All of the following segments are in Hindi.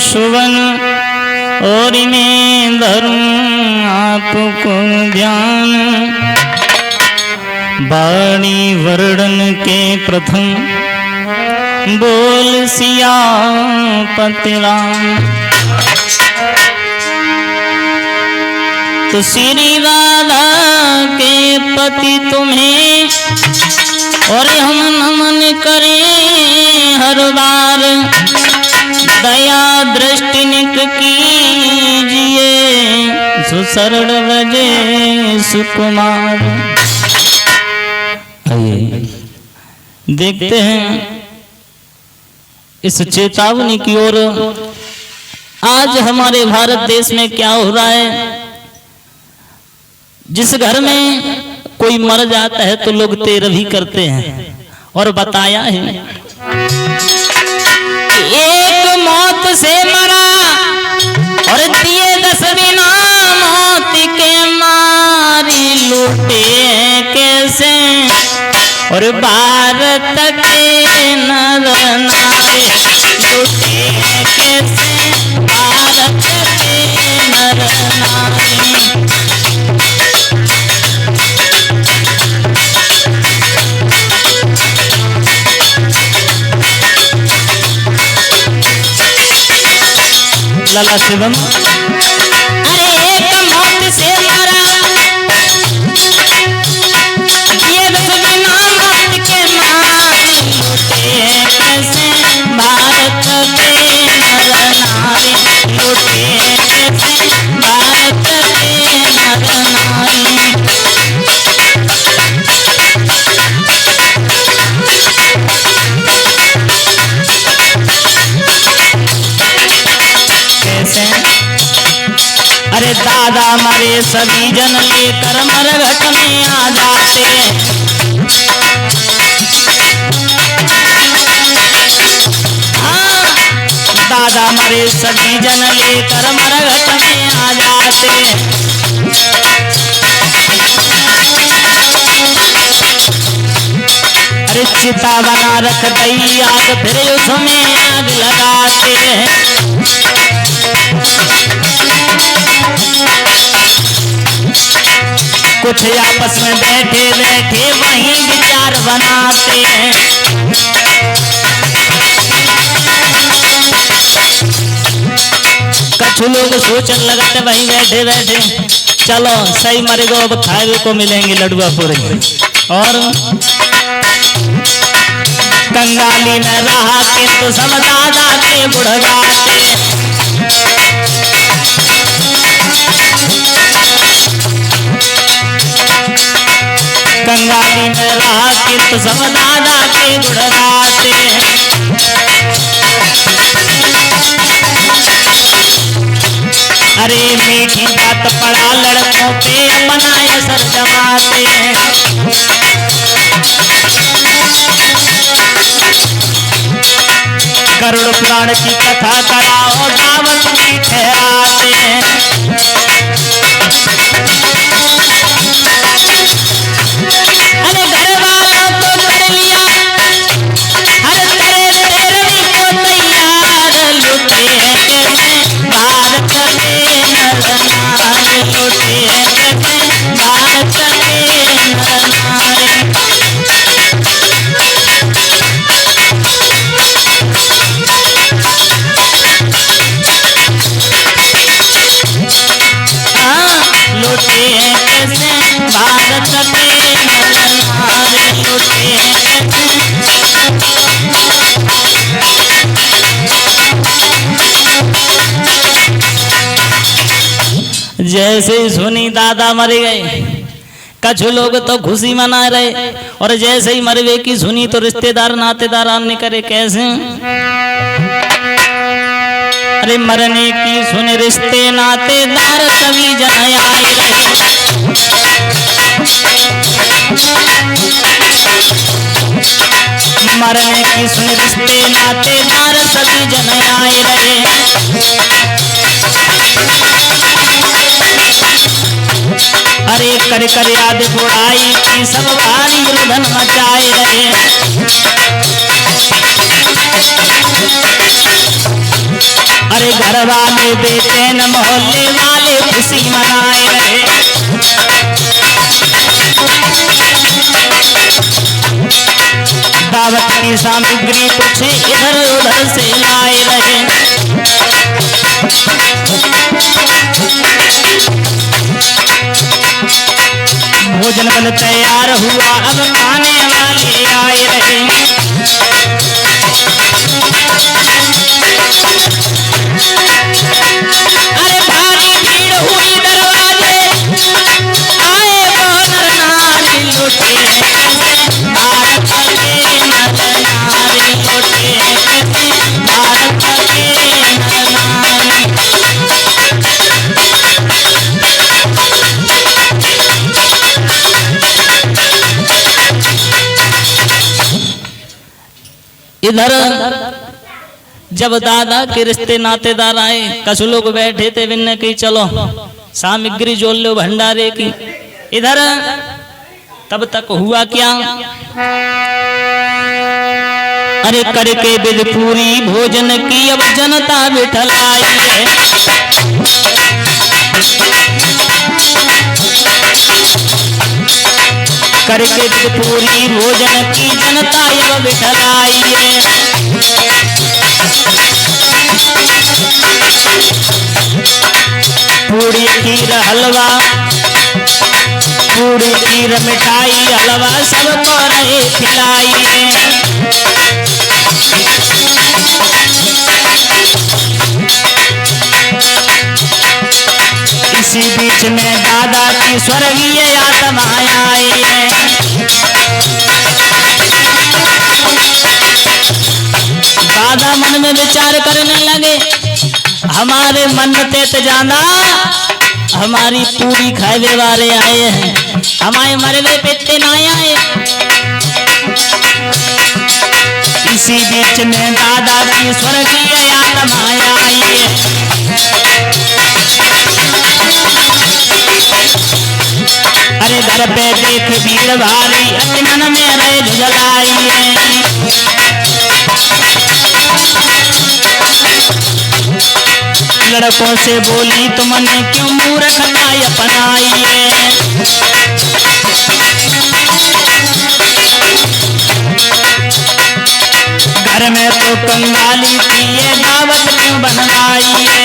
सुवन और मैं धरूं आपको ध्यान। वाणी वर्णन के प्रथम बोल सियापति राम। तो श्री राधा के पति तुम्हें और हम नमन करें हर बार। दया दृष्टि निक कीजिए सुसरल बजे सुकुमार। आइए देखते हैं इस चेतावनी की ओर। आज हमारे भारत देश में क्या हो रहा है। जिस घर में कोई मर जाता है तो लोग तेरहवीं करते हैं और बताया है एक मौत से मरा और दिए 10 बिना मौत के मारी लूटे कैसे। और भारत के नर नारी लूटे कैसे। भारत के नर नारी लाला शिवम। अरे एक मौत से मरा ये 10 बिना मौत के मारी लूटे कैसे। भारत के नर नारी लूटे कैसे। भारत के नर नारी अरे दादा हमारे सभी जन लेकर मरघट में आ जाते। हाँ, दादा हमारे सभी जन लेकर मरघट में आ जाते। अरे चिता बना रख दई आग फिर उसमें आग लगाते। कुछ आपस में बैठे बैठे वही विचार बनाते हैं। कुछ लोग सोचने लगते वही बैठे बैठे चलो सही मरे गो अब खाए को मिलेंगे लडुआ पूरे। और कंगाली में रहा के तो सब दादा के बुढ़गाते। कंगाली में रहा के तो सब दादा के गुड़गाते। अरे मीठी बात पड़ा लड़कों पे अपना असर जमाते। गरुड़ पुराण की कथा कराओ दावत में ठहराते। अरे घर वालों को कर लिया हर तेरहवीं को तैयार। लूटे कैसे भारत के नर नारी। लूटे कैसे भारत के नर नारी। लूटे कैसे भारत के नर नारी। लूटे कैसे। जैसे ही सुनी दादा मर गए कुछ लोग तो खुशी मना रहे और जैसे ही मरवे की सुनी तो रिश्तेदार नातेदार आने करे कैसे। अरे मरने की सुन रिश्ते नातेदार सभी जन आए रहे। मरने की सुन रिश्ते नातेदार सभी जन आए रहे। अरे कर कर याद बुढ़ाई की सब भारी रुदन मचाए रहे। अरे घर वाले बेचैन मोहल्ले वाले खुशी मनाए रहे। दावत की सामग्री कुछ इधर उधर से लाए रहे। भोजन बन तैयार हुआ, अब खाने वाले आए रहे। अरे भारी भीड़ हुई, दरवाजे आए नर नारी लौटे, भारत के नर नारी लौटे, भारत के नर नारी। इधर जब दादा के रिश्ते नातेदार आए, कछु लोग बैठे थे, बिन्ने की चलो सामग्री जोड़ लो भंडारे की। इधर तब तक हुआ क्या, अरे करके विध पूरी भोजन की अब जनता बिठल आई है। करके विध पूरी भोजन की जनता अब बिठल आई है। पूरी खीर हलवा, पूरी खीर मिठाई हलवा सबको रहे खिलाई है। इसी बीच में दादा की स्वर्गीय आत्मा आई है। दादा मन में विचार करने लगे, हमारे मन्नते ते जाना, हमारी पूरी खावे वाले आए हैं, हमारे मरवे पेटे ना आए। इसी बीच में दादा की स्वर्गीय आत्मा आई है। अरे घर पे देख भीड़ भारी, अचमन में रहे जलाई है। लड़कों से बोली, तुमने क्यों मूर्खता अपनाई है। घर में तो कंगाली थी, ये दावत क्यों बनवाई है।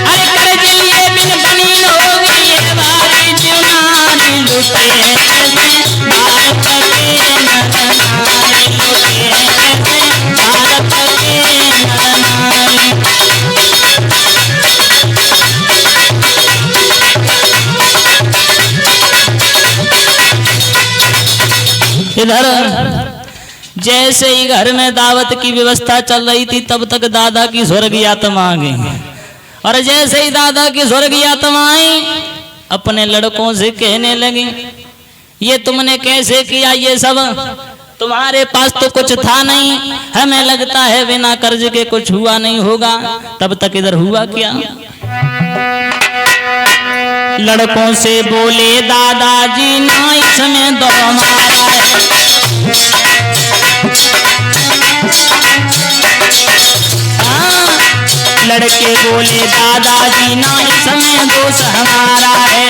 अरे कर दिए बिन बनी होगी ये बारी जुनानी लुटे, भारत के नर नारी लुटे, भारत के नर नारी। इधर जैसे ही घर में दावत की व्यवस्था चल रही थी, तब तक दादा की स्वर्गीय आत्मा आ गई। और जैसे ही दादा की स्वर्गीय आत्मा आई, अपने लड़कों से कहने लगी, ये तुमने कैसे किया, ये सब तुम्हारे पास तो कुछ था नहीं, हमें लगता है बिना कर्ज के कुछ हुआ नहीं होगा। तब तक इधर हुआ क्या, लड़कों से बोले दादाजी ना इसमें दो मारा है। लड़के बोले दादाजी ना इसमें दोष हमारा है।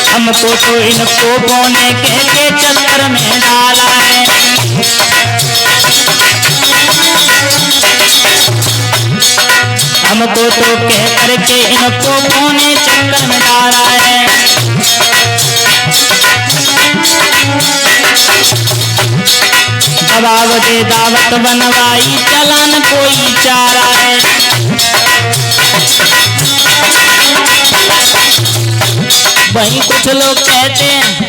हमको तो इनको बोने कह के चक्कर में डाला है। हमको तो कह करके इनको बोने चक्कर में डाला है। जवाब दे दावत बनवाई, चलन कोई चारा है। वही कुछ लोग कहते हैं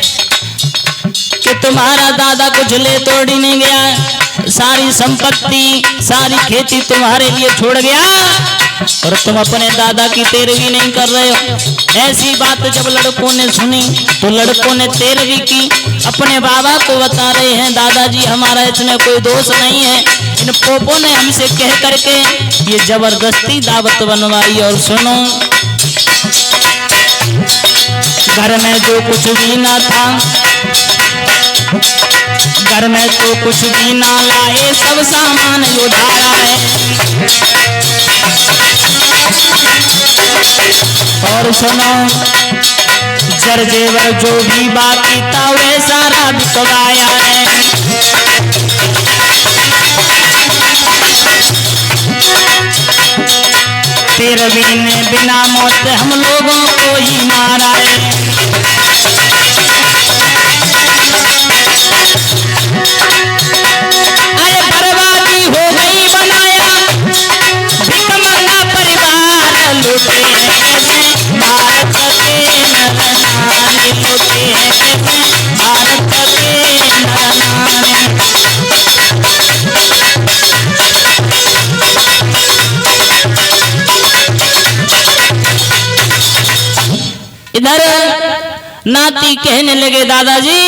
कि तुम्हारा दादा कुछ ले तोड़ नहीं गया, सारी संपत्ति सारी खेती तुम्हारे लिए छोड़ गया और तुम अपने दादा की तेरवी नहीं कर रहे हो। ऐसी बात जब लड़कों ने सुनी तो लड़कों ने तेरवी की, अपने बाबा को बता रहे हैं दादाजी हमारा इसमें कोई दोष नहीं है। इन पोपों ने हमसे कह करके ये जबरदस्ती दावत बनवाई। और सुनो घर में जो कुछ भी ना था, घर में तो कुछ भी ना लाए, सब सामान उधारा है। और सुनो, जर जेवर जो भी बाकी था वे सारा बिकवाया है। तेरहवीं ने बिना मौत हम लोगों को ही मारा है। अरे बर्बादी हो गई बनाया, भिकमंगा परिवार लूटे हैं कैसे भारत के नर नारी, लूटे हैं कैसे भारत के नर नारी। इधर नाती कहने लगे, दादाजी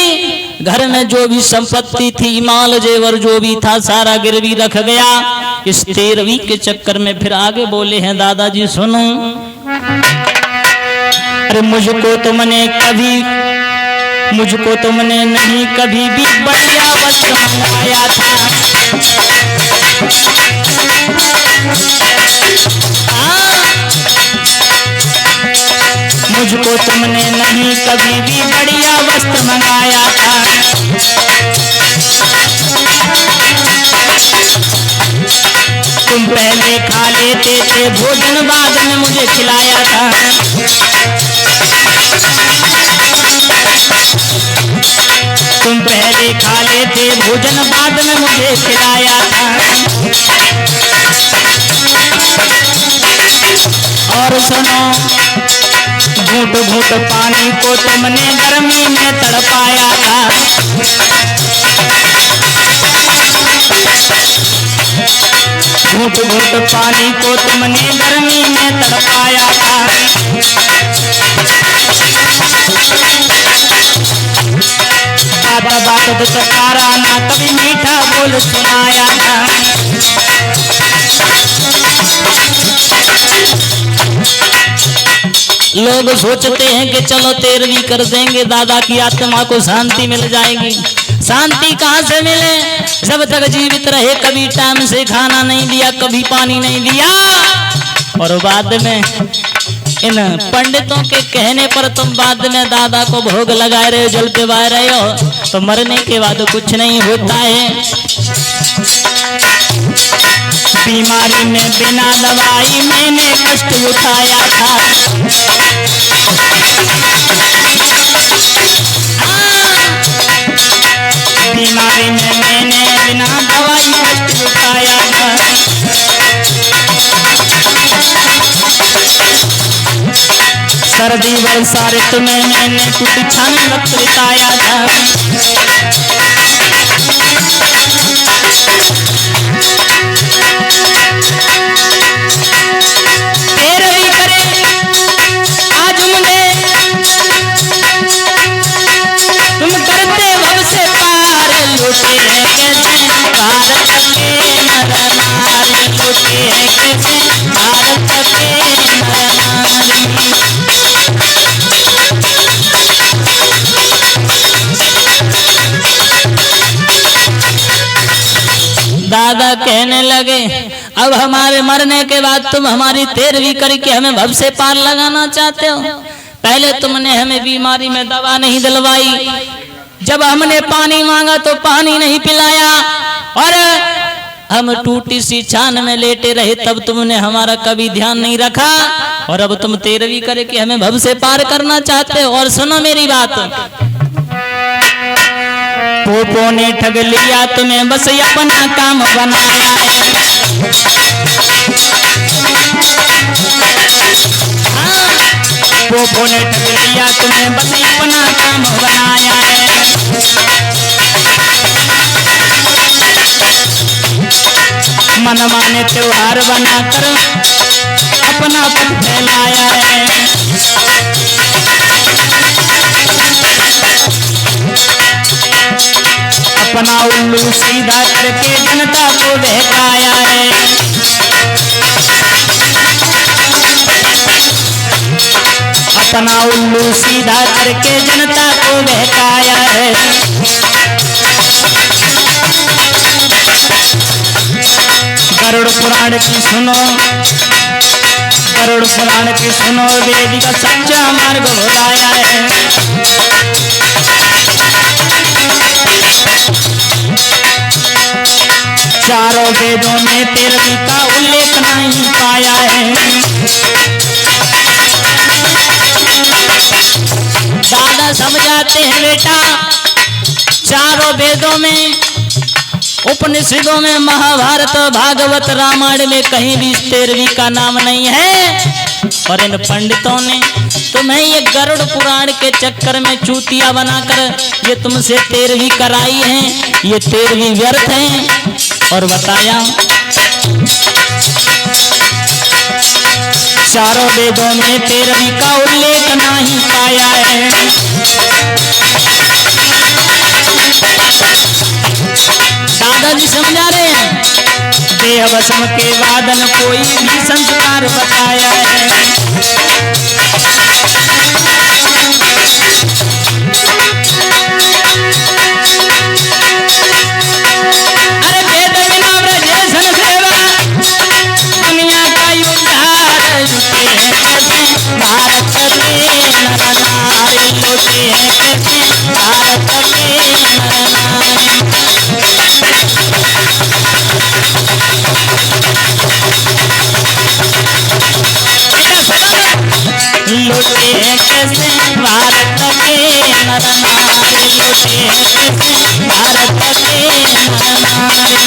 घर में जो भी संपत्ति थी, माल जेवर जो भी था, सारा गिरवी रख गया। इस 13वीं के चक्कर में फिर आगे बोले हैं, दादाजी सुनो, अरे मुझको तुमने नहीं कभी भी बढ़िया वस्त्र मंगाया था। मुझको तुमने नहीं कभी भी बढ़िया वस्त्र मंगाया था। तुम पहले खा लेते थे भोजन, बाद में मुझे खिलाया था। तुम पहले खा लेते भोजन, बाद में मुझे खिलाया था। और सुनो, घूंट घूंट पानी को तुमने गर्मी में तड़पाया था। घूंट घूंट पानी को तुमने गर्मी में तड़पाया था। बात बात दुचकारा ना कभी मीठा बोल सुनाया था। लोग सोचते हैं कि चलो 13वीं कर देंगे, दादा की आत्मा को शांति मिल जाएगी। शांति कहाँ से मिले, जब तक जीवित रहे कभी टाइम से खाना नहीं दिया, कभी पानी नहीं दिया, और बाद में इन पंडितों के कहने पर तुम बाद में दादा को भोग लगाए रहे हो, जल पे बहा रहे हो, तो मरने के बाद कुछ नहीं होता है। बीमारी में बिना दवाई मैंने कष्ट उठाया था। बीमारी में मैंने बिना दवाई कष्ट उठाया था। सर्दी वर्षा ऋतु में मैंने कुछ क्षण रक्त बिताया था। दादा कहने लगे, अब हमारे मरने के बाद तुम हमारी 13वीं करके हमें भव से पार लगाना चाहते हो। पहले तुमने हमें बीमारी में दवा नहीं दिलवाई, जब हमने पानी मांगा तो पानी नहीं पिलाया, और हम टूटी सी छान में लेटे रहे तब तुमने हमारा कभी ध्यान नहीं रखा, और अब तुम 13वीं करके हमें भव से पार करना चाहते हो। और सुनो मेरी बात, पोपो ने ठग लिया तुम्हें, बस अपना काम बनाया है। पोपो ने ठग लिया तुम्हें, बस अपना काम बनाया है। मन माने त्योहार बनाकर अपना पद फैलाया है। अपना उल्लू सीधा करके जनता को बहकाया है। अपना उल्लू सीधा करके जनता को बहकाया है। गरुड़ पुराण की सुनो, गरुड़ पुराण की सुनो, वेद का सच्चा मार्ग बताया है। चारों वेदों में 13वीं का उल्लेख नहीं पाया है। दादा समझाते हैं बेटा, चारों वेदों में, उपनिषदों में, महाभारत, भागवत, रामायण में कहीं भी 13वीं का नाम नहीं है। और इन पंडितों ने तुम्हें ये गरुड़ पुराण के चक्कर में चूतिया बनाकर ये तुमसे 13वीं कराई है, ये 13वीं व्यर्थ है। और बताया चारों वेदों में 13वीं का उल्लेख नहीं पाया है। दादाजी समझा रहे हैं, देह वसम के वादन कोई भी संस्कार बताया है। अरे वेद बिना ब्रजेशन सेवा, दुनिया का उद्धार जुटे हैं कैसे, भारत के नर नारी लुटे हैं कैसे, भारत के नर नारी। लुटे हैं कैसे भारत के नर नारी, लुटे हैं कैसे भारत के नर नारी।